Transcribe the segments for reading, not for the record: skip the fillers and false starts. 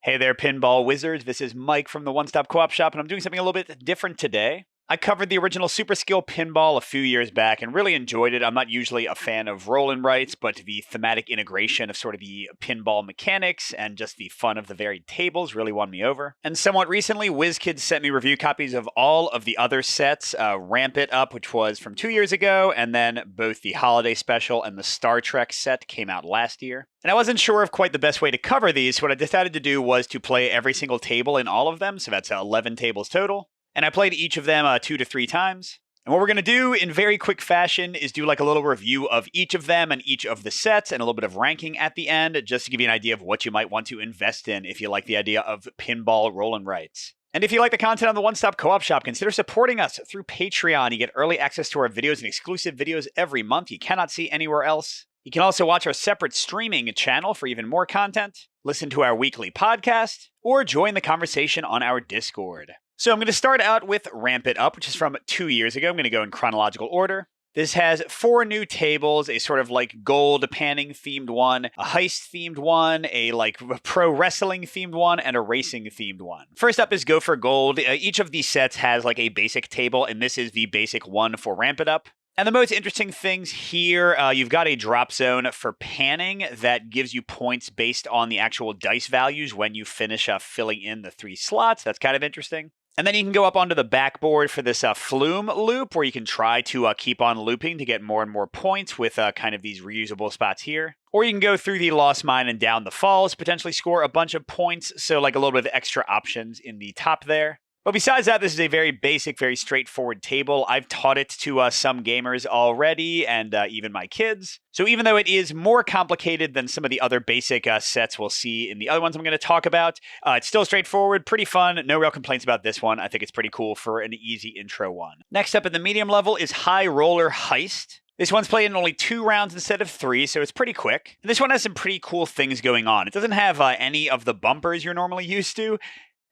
Hey there, Pinball Wizards. This is Mike from the One Stop Co-op Shop, and I'm doing something a little bit different today. I covered the original Super Skill Pinball a few years back and really enjoyed it. I'm not usually a fan of roll and writes, but the thematic integration of sort of the pinball mechanics and just the fun of the varied tables really won me over. And somewhat recently, WizKids sent me review copies of all of the other sets, Ramp It Up, which was from 2 years ago, and then both the Holiday Special and the Star Trek set came out last year. And I wasn't sure of quite the best way to cover these, so what I decided to do was to play every single table in all of them, so that's 11 tables total. And I played each of them 2 to 3 times. And what we're going to do in very quick fashion is do like a little review of each of them and each of the sets and a little bit of ranking at the end, just to give you an idea of what you might want to invest in if you like the idea of pinball roll and writes. And if you like the content on the One Stop Co-op Shop, consider supporting us through Patreon. You get early access to our videos and exclusive videos every month you cannot see anywhere else. You can also watch our separate streaming channel for even more content, listen to our weekly podcast, or join the conversation on our Discord. So I'm going to start out with Ramp It Up, which is from 2 years ago. I'm going to go in chronological order. This has 4 new tables, a sort of like gold panning themed one, a heist themed one, a like pro wrestling themed one, and a racing themed one. First up is Go for Gold. Each of these sets has like a basic table, and this is the basic one for Ramp It Up. And the most interesting things here, you've got a drop zone for panning that gives you points based on the actual dice values when you finish filling in the 3 slots. That's kind of interesting. And then you can go up onto the backboard for this flume loop, where you can try to keep on looping to get more and more points with kind of these reusable spots here. Or you can go through the Lost Mine and down the falls, potentially score a bunch of points, so like a little bit of extra options in the top there. But besides that, this is a very basic, very straightforward table. I've taught it to some gamers already, and even my kids. So even though it is more complicated than some of the other basic sets we'll see in the other ones I'm going to talk about, it's still straightforward, pretty fun. No real complaints about this one. I think it's pretty cool for an easy intro one. Next up at the medium level is High Roller Heist. This one's played in only 2 rounds instead of 3, so it's pretty quick. And this one has some pretty cool things going on. It doesn't have any of the bumpers you're normally used to.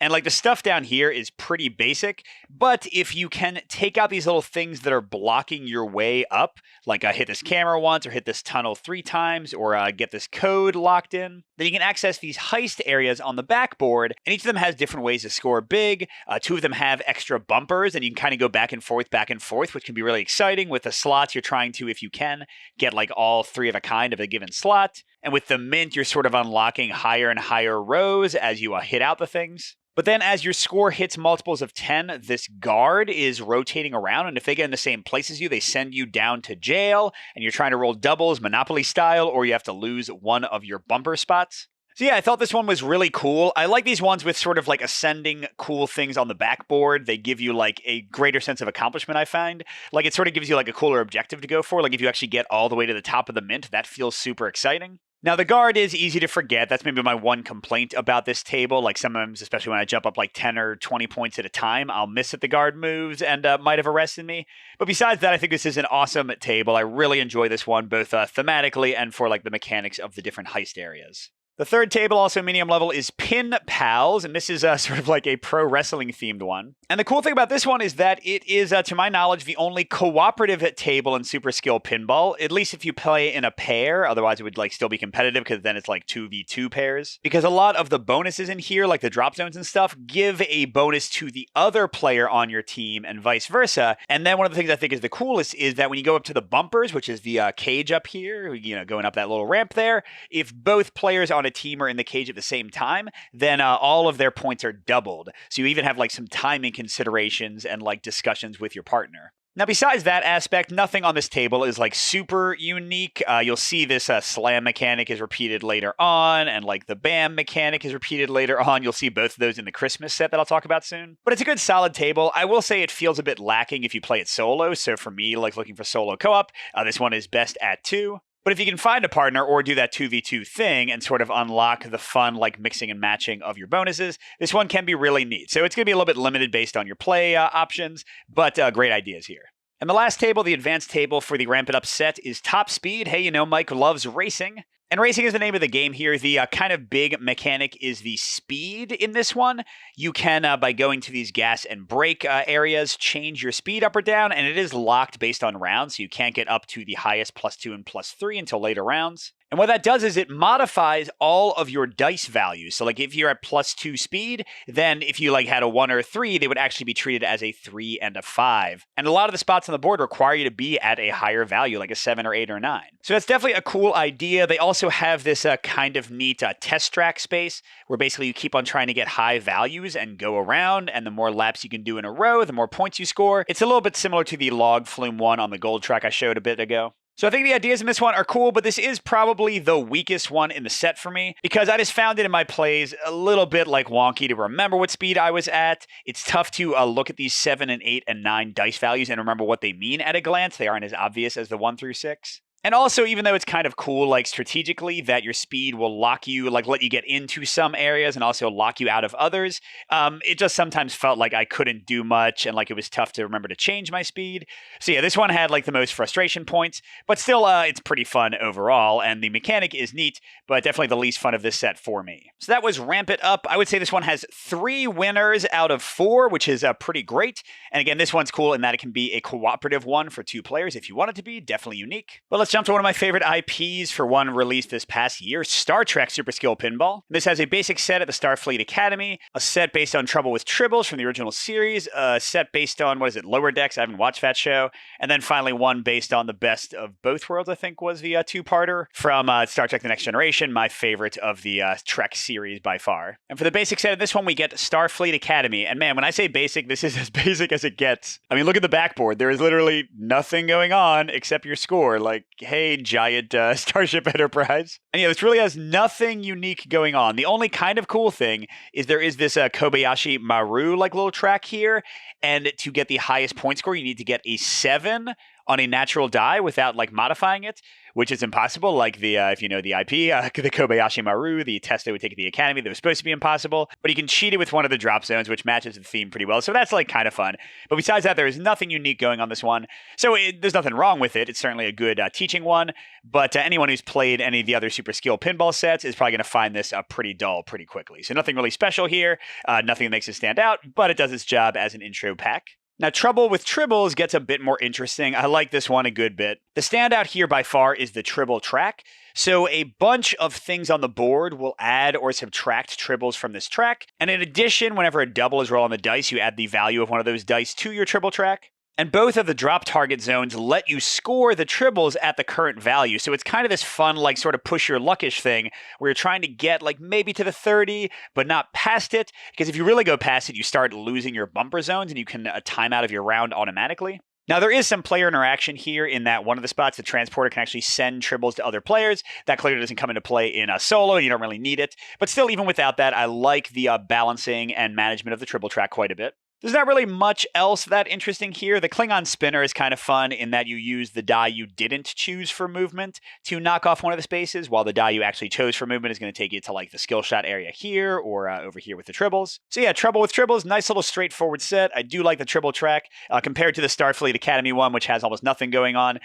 And like the stuff down here is pretty basic, but if you can take out these little things that are blocking your way up, like hit this camera once or hit this tunnel 3 times or get this code locked in, then you can access these heist areas on the backboard, and each of them has different ways to score big. 2 of them have extra bumpers, and you can kind of go back and forth, which can be really exciting. With the slots, you're trying to, if you can, get like all 3 of a kind of a given slot. And with the mint, you're sort of unlocking higher and higher rows as you hit out the things. But then as your score hits multiples of 10, this guard is rotating around, and if they get in the same place as you, they send you down to jail, and you're trying to roll doubles, Monopoly style, or you have to lose one of your bumper spots. So yeah, I thought this one was really cool. I like these ones with sort of like ascending cool things on the backboard. They give you like a greater sense of accomplishment, I find. Like it sort of gives you like a cooler objective to go for. Like if you actually get all the way to the top of the mint, that feels super exciting. Now, the guard is easy to forget. That's maybe my one complaint about this table. Like sometimes, especially when I jump up like 10 or 20 points at a time, I'll miss that the guard moves and might have arrested me. But besides that, I think this is an awesome table. I really enjoy this one, both thematically and for like the mechanics of the different heist areas. The third table, also medium level, is Pin Pals, and this is sort of like a pro wrestling themed one. And the cool thing about this one is that it is, to my knowledge, the only cooperative table in Super Skill Pinball, at least if you play in a pair. Otherwise, it would like still be competitive because then it's like 2v2 pairs. Because a lot of the bonuses in here, like the drop zones and stuff, give a bonus to the other player on your team and vice versa. And then one of the things I think is the coolest is that when you go up to the bumpers, which is the cage up here, going up that little ramp there, if both players on a team are in the cage at the same time, then all of their points are doubled. So you even have like some timing considerations and like discussions with your partner. Now, besides that aspect, nothing on this table is like super unique. You'll see this slam mechanic is repeated later on, and like the BAM mechanic is repeated later on. You'll see both of those in the Christmas set that I'll talk about soon. But it's a good solid table. I will say it feels a bit lacking if you play it solo. So for me, like looking for solo co-op, this one is best at 2. But if you can find a partner or do that 2v2 thing and sort of unlock the fun like mixing and matching of your bonuses, this one can be really neat. So it's going to be a little bit limited based on your play options, but great ideas here. And the last table, the advanced table for the Ramp It Up set, is Top Speed. Hey, Mike loves racing. And racing is the name of the game here. The kind of big mechanic is the speed in this one. You can, by going to these gas and brake areas, change your speed up or down, and it is locked based on rounds, so you can't get up to the highest +2 and +3 until later rounds. And what that does is it modifies all of your dice values. So like if you're at +2 speed, then if you like had a 1 or a 3, they would actually be treated as a 3 and a 5. And a lot of the spots on the board require you to be at a higher value, like a 7 or 8 or 9. So that's definitely a cool idea. They also have this kind of neat test track space where basically you keep on trying to get high values and go around, and the more laps you can do in a row, the more points you score. It's a little bit similar to the log flume one on the gold track I showed a bit ago. So I think the ideas in this one are cool, but this is probably the weakest one in the set for me because I just found it in my plays a little bit like wonky to remember what speed I was at. It's tough to look at these 7 and 8 and 9 dice values and remember what they mean at a glance. They aren't as obvious as the 1 through 6. And also, even though it's kind of cool, like strategically, that your speed will lock you, like let you get into some areas and also lock you out of others, it just sometimes felt like I couldn't do much and like it was tough to remember to change my speed. So yeah, this one had like the most frustration points, but still, it's pretty fun overall, and the mechanic is neat, but definitely the least fun of this set for me. So that was Ramp It Up. I would say this one has 3 winners out of 4, which is pretty great. And again, this one's cool in that it can be a cooperative one for 2 players if you want it to be, definitely unique. But let's jump to one of my favorite IPs for one released this past year, Star Trek Super Skill Pinball. This has a basic set at the Starfleet Academy, a set based on Trouble with Tribbles from the original series, a set based on, Lower Decks? I haven't watched that show. And then finally one based on the Best of Both Worlds, I think was the 2-parter from Star Trek The Next Generation, my favorite of the Trek series by far. And for the basic set of this one, we get Starfleet Academy. And man, when I say basic, this is as basic as it gets. I mean, look at the backboard. There is literally nothing going on except your score. Like, hey, giant Starship Enterprise. And yeah, this really has nothing unique going on. The only kind of cool thing is there is this Kobayashi Maru like little track here, and to get the highest point score, you need to get a 7 on a natural die without like modifying it, which is impossible. Like the, if you know the IP, the Kobayashi Maru, the test they would take at the Academy, that was supposed to be impossible, but you can cheat it with one of the drop zones, which matches the theme pretty well. So that's like kind of fun. But besides that, there is nothing unique going on this one. So there's nothing wrong with it. It's certainly a good teaching one, but anyone who's played any of the other Super Skill pinball sets is probably going to find this pretty dull pretty quickly. So nothing really special here, nothing that makes it stand out, but it does its job as an intro pack. Now, Trouble with Tribbles gets a bit more interesting. I like this one a good bit. The standout here by far is the Tribble track. So a bunch of things on the board will add or subtract tribbles from this track. And in addition, whenever a double is rolled on the dice, you add the value of one of those dice to your Tribble track. And both of the drop target zones let you score the tribbles at the current value. So it's kind of this fun, like sort of push your luckish thing where you're trying to get like maybe to the 30, but not past it. Because if you really go past it, you start losing your bumper zones and you can time out of your round automatically. Now, there is some player interaction here in that one of the spots, the transporter can actually send tribbles to other players. That clearly doesn't come into play in a solo. You don't really need it. But still, even without that, I like the balancing and management of the tribble track quite a bit. There's not really much else that interesting here. The Klingon spinner is kind of fun in that you use the die you didn't choose for movement to knock off one of the spaces, while the die you actually chose for movement is going to take you to like the skill shot area here or over here with the tribbles. So yeah, Trouble with Tribbles, nice little straightforward set. I do like the tribble track compared to the Starfleet Academy one, which has almost nothing going on.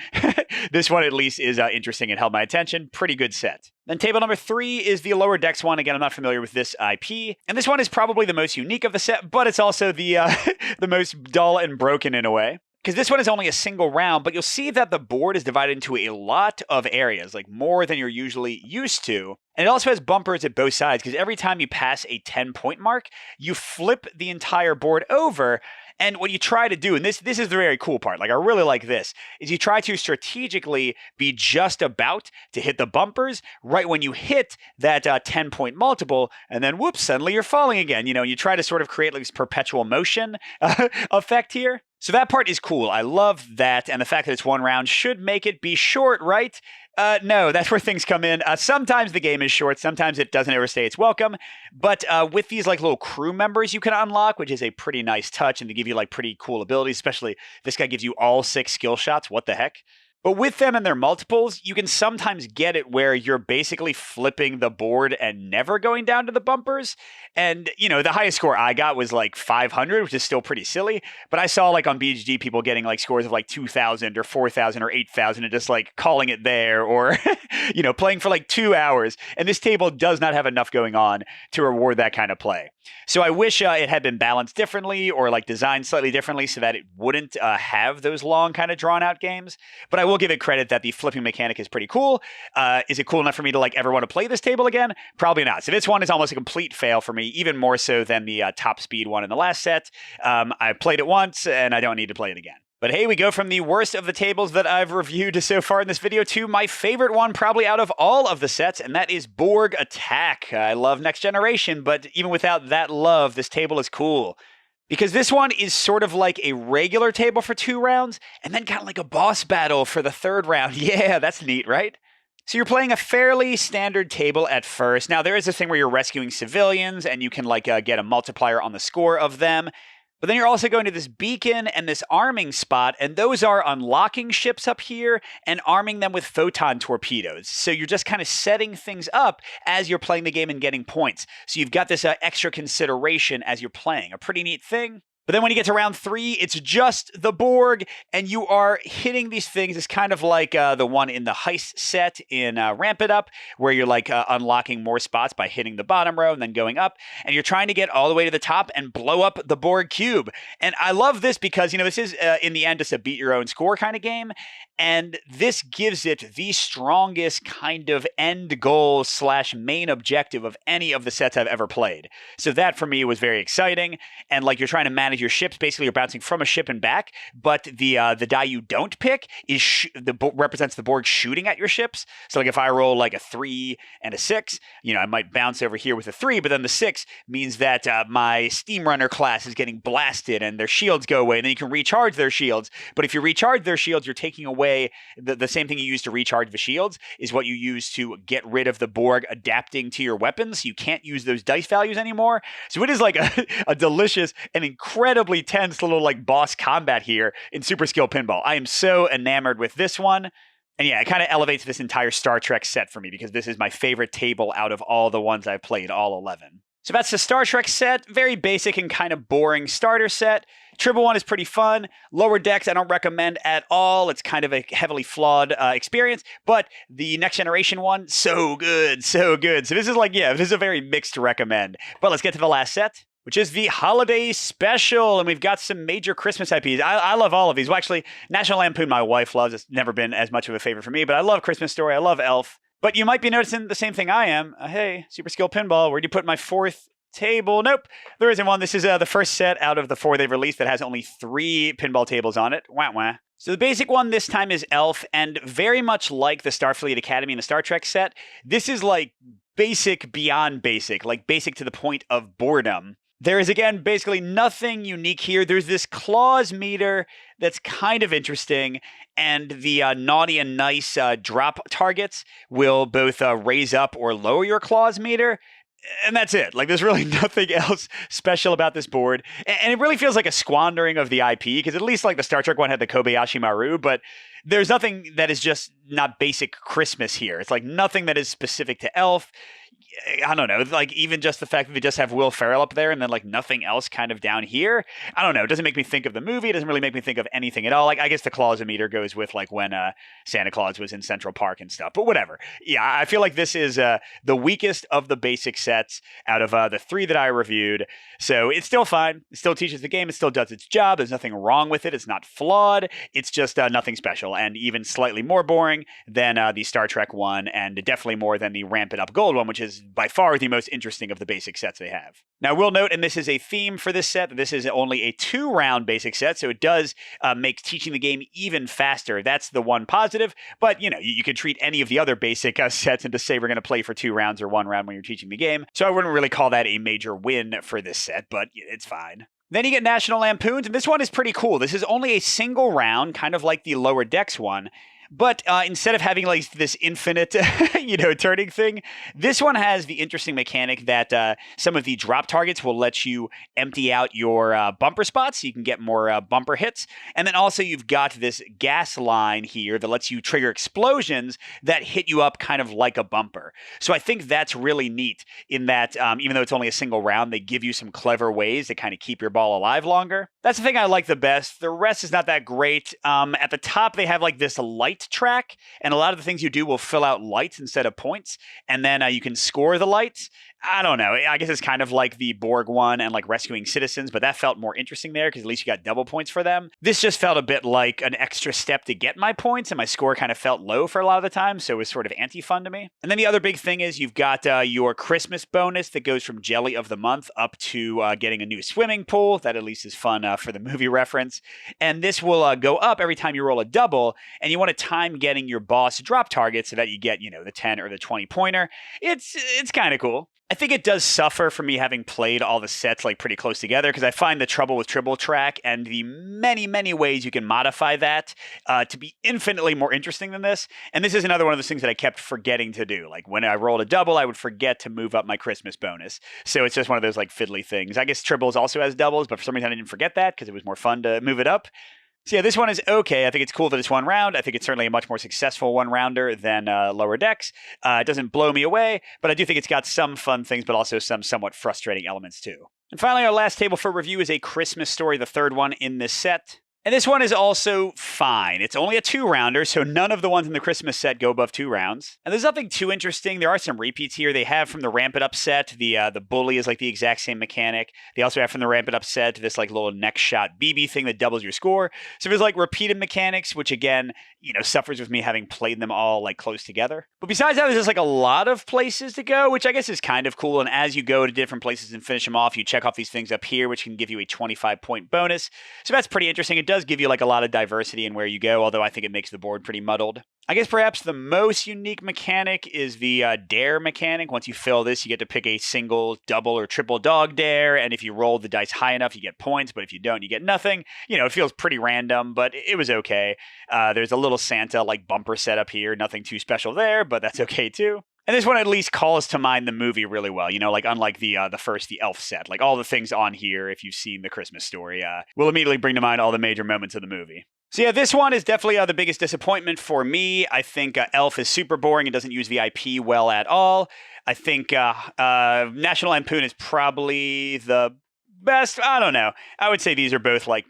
This one at least is interesting and held my attention. Pretty good set. Then table number 3 is the Lower Decks one. Again, I'm not familiar with this IP. And this one is probably the most unique of the set, but it's also the the most dull and broken in a way. Because this one is only a single round, but you'll see that the board is divided into a lot of areas, like more than you're usually used to. And it also has bumpers at both sides, because every time you pass a 10-point mark, you flip the entire board over. And what you try to do, and this is the very cool part, like I really like this, is you try to strategically be just about to hit the bumpers right when you hit that 10-point multiple, and then whoops, suddenly you're falling again. You know, you try to sort of create like this perpetual motion effect here. So that part is cool. I love that, and the fact that it's one round should make it be short, right? No, that's where things come in. Sometimes the game is short. Sometimes it doesn't overstay its welcome. But with these like little crew members you can unlock, which is a pretty nice touch, and they give you like pretty cool abilities, especially this guy gives you all 6 skill shots. What the heck? But with them and their multiples, you can sometimes get it where you're basically flipping the board and never going down to the bumpers. And, you know, the highest score I got was like 500, which is still pretty silly. But I saw like on BHD people getting like scores of like 2,000 or 4,000 or 8,000 and just like calling it there or, you know, playing for like 2 hours. And this table does not have enough going on to reward that kind of play. So I wish it had been balanced differently or like designed slightly differently so that it wouldn't have those long kind of drawn out games. But I will will give it credit that the flipping mechanic is pretty cool. Is it cool enough for me to like ever want to play this table again? Probably not. So this one is almost a complete fail for me, even more so than the top speed one in the last set. I played it once and I don't need to play it again. But hey, we go from the worst of the tables that I've reviewed so far in this video to my favorite one probably out of all of the sets, and that is Borg Attack. I love Next Generation, but even without that love, this table is cool. Because this one is sort of like a regular table for 2 rounds, and then kind of like a boss battle for the 3rd round. Yeah, that's neat, right? So you're playing a fairly standard table at first. Now, there is a thing where you're rescuing civilians, and you can like get a multiplier on the score of them. But then you're also going to this beacon and this arming spot, and those are unlocking ships up here and arming them with photon torpedoes. So you're just kind of setting things up as you're playing the game and getting points. So you've got this extra consideration as you're playing. A pretty neat thing. But then when you get to round 3, it's just the Borg, and you are hitting these things. It's kind of like the one in the heist set in Ramp It Up, where you're like unlocking more spots by hitting the bottom row and then going up. And you're trying to get all the way to the top and blow up the Borg cube. And I love this because, you know, this is in the end just a beat your own score kind of game. And this gives it the strongest kind of end goal / main objective of any of the sets I've ever played. So that for me was very exciting. And like you're trying to manage your ships, basically you're bouncing from a ship and back, but the die you don't pick is represents the Borg shooting at your ships. So like if I roll like a 3 and a 6, you know, I might bounce over here with a 3, but then the 6 means that my Steam Runner class is getting blasted and their shields go away, and then you can recharge their shields. But if you recharge their shields, you're taking away the same thing you use to recharge the shields is what you use to get rid of the Borg adapting to your weapons. You can't use those dice values anymore. So it is like a delicious and incredibly tense little like boss combat here in Super Skill Pinball. I am so enamored with this one. And yeah, it kind of elevates this entire Star Trek set for me because this is my favorite table out of all the ones I've played, all 11. So that's the Star Trek set. Very basic and kind of boring starter set. Tribble one is pretty fun. Lower Decks I don't recommend at all. It's kind of a heavily flawed experience. But the Next Generation one, so good, so good. So this is like, yeah, this is a very mixed recommend. But let's get to the last set, which is the Holiday Special. And we've got some major Christmas IPs. I love all of these. Well, actually, National Lampoon my wife loves. It's never been as much of a favorite for me. But I love Christmas Story. I love Elf. But you might be noticing the same thing I am. Hey, Super Skill Pinball, where'd you put my 4th table? Nope, there isn't one. This is the first set out of the 4 they've released that has only 3 pinball tables on it. Wah wah. So the basic one this time is Elf, and very much like the Starfleet Academy and the Star Trek set, this is like basic beyond basic, like basic to the point of boredom. There is, again, basically nothing unique here. There's this clause meter that's kind of interesting, and the naughty and nice drop targets will both raise up or lower your clause meter. And that's it. Like, there's really nothing else special about this board. And it really feels like a squandering of the IP, because at least, like, the Star Trek one had the Kobayashi Maru, but there's nothing that is just not basic Christmas here. It's like nothing that is specific to Elf. I don't know, like even just the fact that they just have Will Ferrell up there and then like nothing else kind of down here. I don't know. It doesn't make me think of the movie. It doesn't really make me think of anything at all. Like I guess the Clausometer goes with like when Santa Claus was in Central Park and stuff, but whatever. Yeah, I feel like this is the weakest of the basic sets out of the 3 that I reviewed. So it's still fine. It still teaches the game. It still does its job. There's nothing wrong with it. It's not flawed. It's just nothing special and even slightly more boring than the Star Trek one, and definitely more than the Ramp It Up Gold one, which is by far the most interesting of the basic sets they have. Now, I will note, and this is a theme for this set, that this is only a 2-round basic set, so it does make teaching the game even faster. That's the one positive, but, you know, you could treat any of the other basic sets and just say we're going to play for 2 rounds or 1 round when you're teaching the game, so I wouldn't really call that a major win for this set, but it's fine. Then you get National Lampoons, and this one is pretty cool. This is only a single round, kind of like the Lower Decks one. But instead of having like this infinite, turning thing, this one has the interesting mechanic that some of the drop targets will let you empty out your bumper spots so you can get more bumper hits. And then also you've got this gas line here that lets you trigger explosions that hit you up kind of like a bumper. So I think that's really neat in that even though it's only a single round, they give you some clever ways to kind of keep your ball alive longer. That's the thing I like the best. The rest is not that great. At the top, they have like this light track, and a lot of the things you do will fill out lights instead of points, and then you can score the lights, I don't know. I guess it's kind of like the Borg one and like rescuing citizens, but that felt more interesting there because at least you got double points for them. This just felt a bit like an extra step to get my points, and my score kind of felt low for a lot of the time, so it was sort of anti-fun to me. And then the other big thing is you've got your Christmas bonus that goes from Jelly of the Month up to getting a new swimming pool. That at least is fun for the movie reference. And this will go up every time you roll a double, and you want to time getting your boss drop target so that you get, the 10 or the 20 pointer. It's kind of cool. I think it does suffer from me having played all the sets like pretty close together because I find the trouble with Triple Track and the many, many ways you can modify that to be infinitely more interesting than this. And this is another one of those things that I kept forgetting to do. Like when I rolled a double, I would forget to move up my Christmas bonus. So it's just one of those like fiddly things. I guess Triples also has doubles, but for some reason I didn't forget that because it was more fun to move it up. So yeah, this one is okay. I think it's cool that it's one round. I think it's certainly a much more successful one-rounder than Lower Decks. It doesn't blow me away, but I do think it's got some fun things, but also some somewhat frustrating elements too. And finally, our last table for review is A Christmas Story, the third one in this set. And this one is also fine. It's only a 2-rounder, so none of the ones in the Christmas set go above 2 rounds. And there's nothing too interesting. There are some repeats here. They have from the Ramp It Up set, the bully is like the exact same mechanic. They also have from the Ramp It Up set this like little next shot BB thing that doubles your score. So there's like repeated mechanics, which again, suffers with me having played them all like close together. But besides that, there's just like a lot of places to go, which I guess is kind of cool. And as you go to different places and finish them off, you check off these things up here, which can give you a 25-point bonus. So that's pretty interesting. It does give you like a lot of diversity in where you go, although I think it makes the board pretty muddled. I guess perhaps the most unique mechanic is the dare mechanic. Once you fill this, you get to pick a single, double, or triple dog dare, and if you roll the dice high enough, you get points, but if you don't, you get nothing. It feels pretty random, but it was okay. There's a little Santa like bumper set up here, nothing too special there, but that's okay too. And this one at least calls to mind the movie really well, like unlike the first, the Elf set. Like all the things on here, if you've seen The Christmas Story, will immediately bring to mind all the major moments of the movie. So yeah, this one is definitely the biggest disappointment for me. I think Elf is super boring. It doesn't use the IP well at all. I think National Lampoon is probably the best. I don't know. I would say these are both like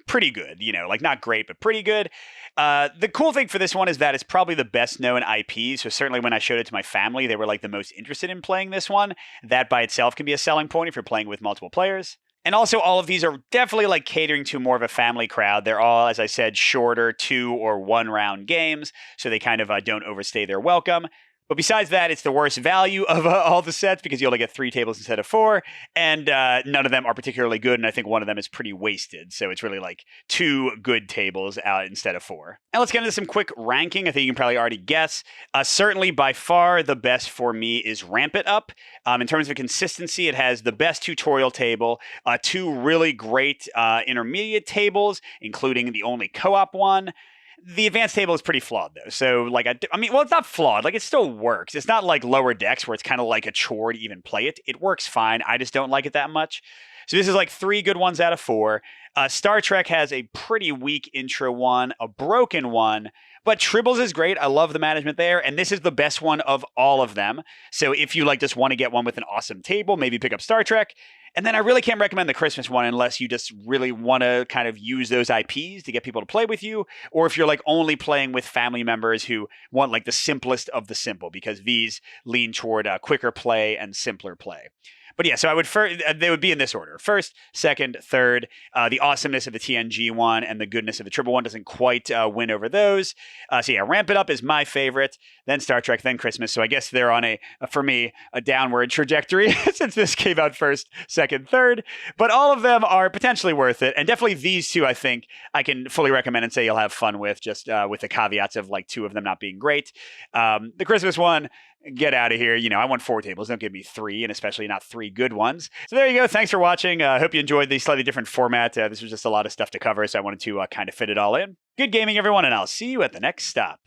pretty good, like not great, but pretty good. The cool thing for this one is that it's probably the best known IP. So certainly when I showed it to my family, they were like the most interested in playing this one. That by itself can be a selling point if you're playing with multiple players. And also all of these are definitely like catering to more of a family crowd. They're all, as I said, shorter 2 or 1 round games. So they kind of don't overstay their welcome. But besides that, it's the worst value of all the sets because you only get 3 tables instead of 4, and none of them are particularly good, and I think one of them is pretty wasted. So it's really like 2 good tables instead of 4. Now let's get into some quick ranking. I think you can probably already guess. Certainly by far the best for me is Ramp It Up. In terms of consistency, it has the best tutorial table, 2 really great intermediate tables, including the only co-op one. The advanced table is pretty flawed, though. So, well, it's not flawed. Like, it still works. It's not like Lower Decks where it's kind of like a chore to even play it. It works fine. I just don't like it that much. So this is like 3 good ones out of 4. Star Trek has a pretty weak intro one, a broken one, but Tribbles is great. I love the management there, and this is the best one of all of them. So if you just want to get one with an awesome table, maybe pick up Star Trek. And then I really can't recommend the Christmas one unless you just really want to kind of use those IPs to get people to play with you, or if you're like only playing with family members who want like the simplest of the simple, because these lean toward quicker play and simpler play. But yeah, so I would they would be in this order: first, second, third. The awesomeness of the TNG one and the goodness of the Triple one doesn't quite win over those. So yeah, Ramp It Up is my favorite. Then Star Trek, then Christmas. So I guess they're on for me, a downward trajectory since this came out first, second, third. But all of them are potentially worth it, and definitely these 2 I think I can fully recommend and say you'll have fun with, just with the caveats of like 2 of them not being great. The Christmas one, get out of here. I want 4 tables. Don't give me 3, and especially not 3 good ones. So there you go. Thanks for watching. I hope you enjoyed the slightly different format. This was just a lot of stuff to cover, so I wanted to kind of fit it all in. Good gaming, everyone, and I'll see you at the next stop.